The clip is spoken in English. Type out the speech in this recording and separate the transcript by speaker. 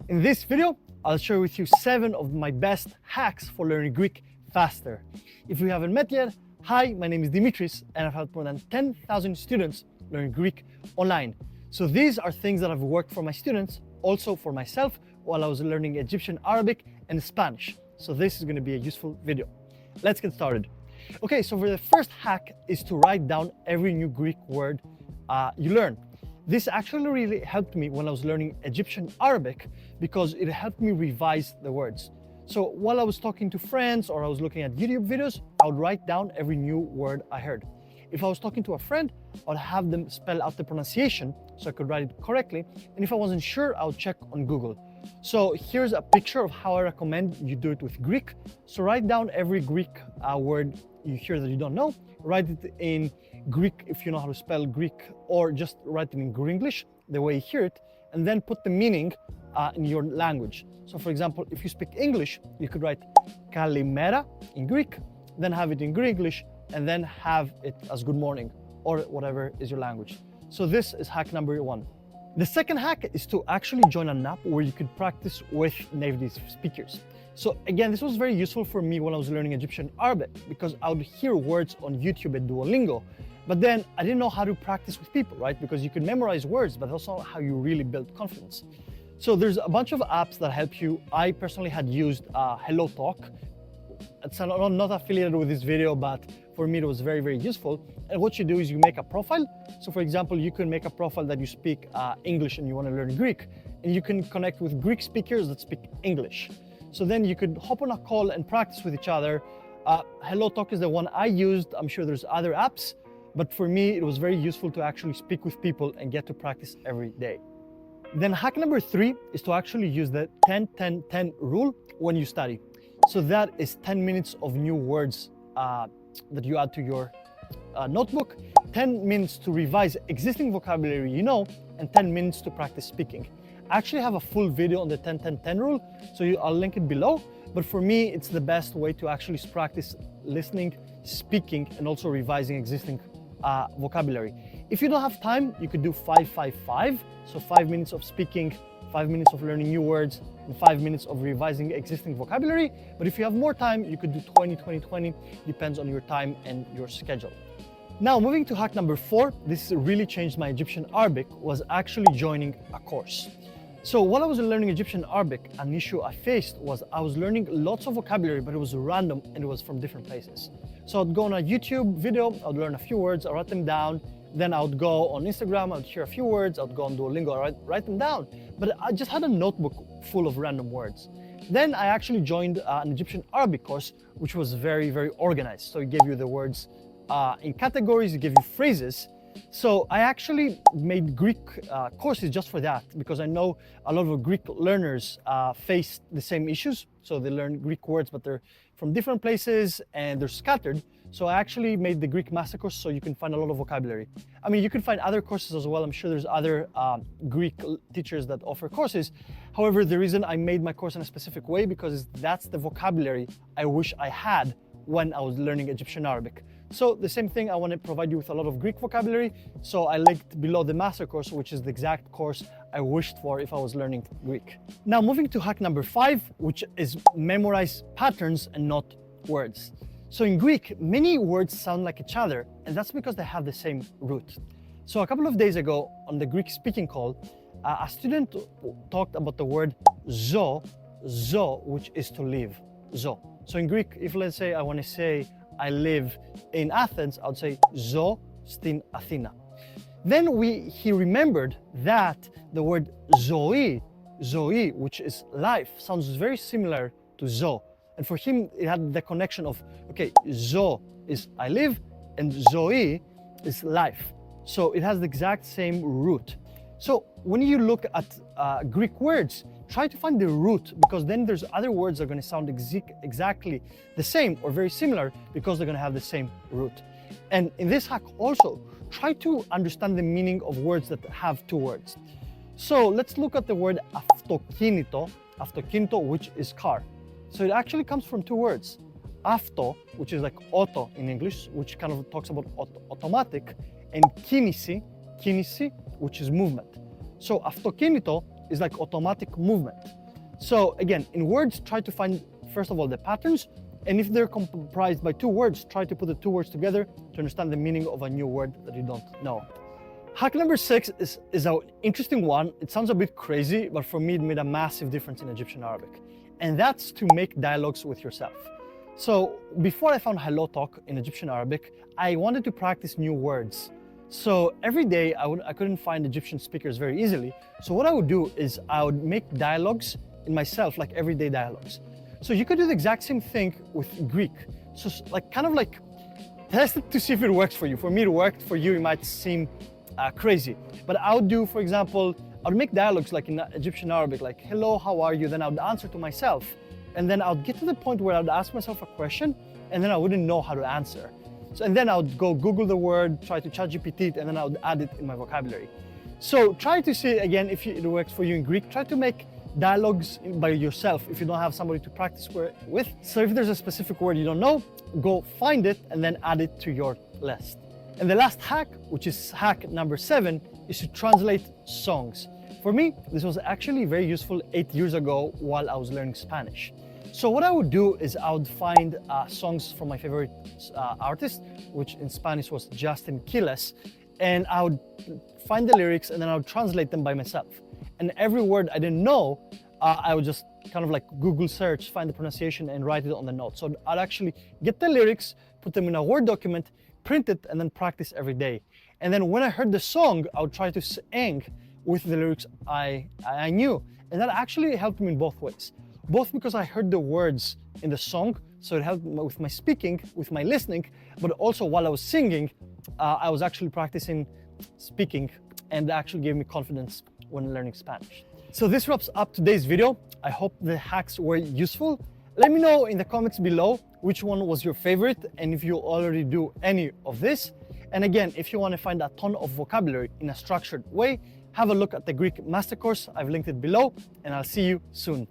Speaker 1: In this video, I'll share with you 7 of my best hacks for learning Greek faster. If we haven't met yet, hi, my name is Dimitris and I've helped more than 10,000 students learn Greek online. So these are things that have worked for my students, also for myself while I was learning Egyptian Arabic and Spanish. So this is going to be a useful video. Let's get started. Okay, so for the first hack is to write down every new Greek word you learn. This actually really helped me when I was learning Egyptian Arabic because it helped me revise the words. So while I was talking to friends or I was looking at YouTube videos, I would write down every new word I heard. If I was talking to a friend, I would have them spell out the pronunciation so I could write it correctly. And if I wasn't sure, I would check on Google. So here's a picture of how I recommend you do it with Greek. So write down every Greek word you hear that you don't know. Write it in Greek if you know how to spell Greek, or just write it in Gringlish, the way you hear it, and then put the meaning in your language. So for example, if you speak English, you could write Kalimera in Greek, then have it in Gringlish, and then have it as good morning, or whatever is your language. So this is hack number 1. The second hack is to actually join an app where you could practice with native speakers. So again, this was very useful for me when I was learning Egyptian Arabic because I would hear words on YouTube and Duolingo, but then I didn't know how to practice with people, right? Because you could memorize words, but that's not how you really build confidence. So there's a bunch of apps that help you. I personally had used HelloTalk. It's not affiliated with this video, but for me it was very, very useful. And what you do is you make a profile. So for example, you can make a profile that you speak English and you want to learn Greek, and you can connect with Greek speakers that speak English. So then you could hop on a call and practice with each other. HelloTalk is the one I used. I'm sure there's other apps, but for me, it was very useful to actually speak with people and get to practice every day. Then hack number 3 is to actually use the 10-10-10 rule when you study. So that is 10 minutes of new words that you add to your notebook, 10 minutes to revise existing vocabulary you know, and 10 minutes to practice speaking. I actually have a full video on the 10-10-10 rule, so I'll link it below. But for me, it's the best way to actually practice listening, speaking, and also revising existing vocabulary. If you don't have time, you could do 5-5-5. So 5 minutes of speaking, 5 minutes of learning new words, and 5 minutes of revising existing vocabulary. But if you have more time, you could do 20-20-20, depends on your time and your schedule. Now, moving to hack number 4, this really changed my Egyptian Arabic, was actually joining a course. So while I was learning Egyptian Arabic, an issue I faced was I was learning lots of vocabulary, but it was random and it was from different places. So I'd go on a YouTube video, I'd learn a few words, I'd write them down. Then I would go on Instagram, I'd hear a few words, I'd go on Duolingo, I'd write them down. But I just had a notebook full of random words. Then I actually joined an Egyptian Arabic course, which was very, very organized. So it gave you the words in categories, it gave you phrases. So I actually made Greek courses just for that, because I know a lot of Greek learners face the same issues. So they learn Greek words, but they're from different places and they're scattered. So I actually made the Greek master course so you can find a lot of vocabulary. I mean, you can find other courses as well. I'm sure there's other Greek teachers that offer courses. However, the reason I made my course in a specific way because that's the vocabulary I wish I had when I was learning Egyptian Arabic. So the same thing, I want to provide you with a lot of Greek vocabulary. So I linked below the master course, which is the exact course I wished for if I was learning Greek. Now moving to hack number 5, which is memorize patterns and not words. So in Greek, many words sound like each other, and that's because they have the same root. So a couple of days ago on the Greek speaking call, a student talked about the word zo, which is to live, zo. So in Greek, if let's say I want to say I live in Athens, I would say zo stin Athina. Then he remembered that the word zoe, which is life, sounds very similar to zo. And for him, it had the connection of, okay, zo is I live, and zoe is life. So it has the exact same root. So when you look at Greek words, try to find the root, because then there's other words that are going to sound exactly the same or very similar because they're going to have the same root. And in this hack also, try to understand the meaning of words that have 2 words. So let's look at the word αυτοκίνητο, which is car. So it actually comes from 2 words. Auto, which is like auto in English, which kind of talks about automatic, and kínηση, which is movement. So αυτοκίνητο is like automatic movement. So again, in words, try to find, first of all, the patterns. And if they're comprised by 2 words, try to put the 2 words together to understand the meaning of a new word that you don't know. Hack number 6 is an interesting one. It sounds a bit crazy, but for me, it made a massive difference in Egyptian Arabic. And that's to make dialogues with yourself. So before I found HelloTalk in Egyptian Arabic, I wanted to practice new words. So every day I couldn't find Egyptian speakers very easily. So what I would do is I would make dialogues in myself, like everyday dialogues. So you could do the exact same thing with Greek. So like kind of like test it to see if it works for you. For me, it worked. For you, it might seem crazy. But I would do, for example, I would make dialogues like in Egyptian Arabic, like, hello, how are you? Then I would answer to myself. And then I would get to the point where I would ask myself a question and then I wouldn't know how to answer. So, and then I would go Google the word, try to ChatGPT it, and then I would add it in my vocabulary. So try to see, again, if it works for you in Greek, try to make dialogues by yourself if you don't have somebody to practice with. So if there's a specific word you don't know, go find it and then add it to your list. And the last hack, which is hack number 7, is to translate songs. For me, this was actually very useful 8 years ago while I was learning Spanish. So what I would do is I would find songs from my favorite artist, which in Spanish was Justin Quiles, and I would find the lyrics and then I would translate them by myself. And every word I didn't know, I would just kind of like Google search, find the pronunciation and write it on the notes. So I'd actually get the lyrics, put them in a Word document, print it, and then practice every day. And then when I heard the song, I would try to sing with the lyrics I knew. And that actually helped me in both ways. Both because I heard the words in the song, so it helped with my speaking, with my listening, but also while I was singing, I was actually practicing speaking, and that actually gave me confidence when learning Spanish. So this wraps up today's video. I hope the hacks were useful. Let me know in the comments below which one was your favorite and if you already do any of this. And again, if you want to find a ton of vocabulary in a structured way, have a look at the Greek Master Course. I've linked it below, and I'll see you soon.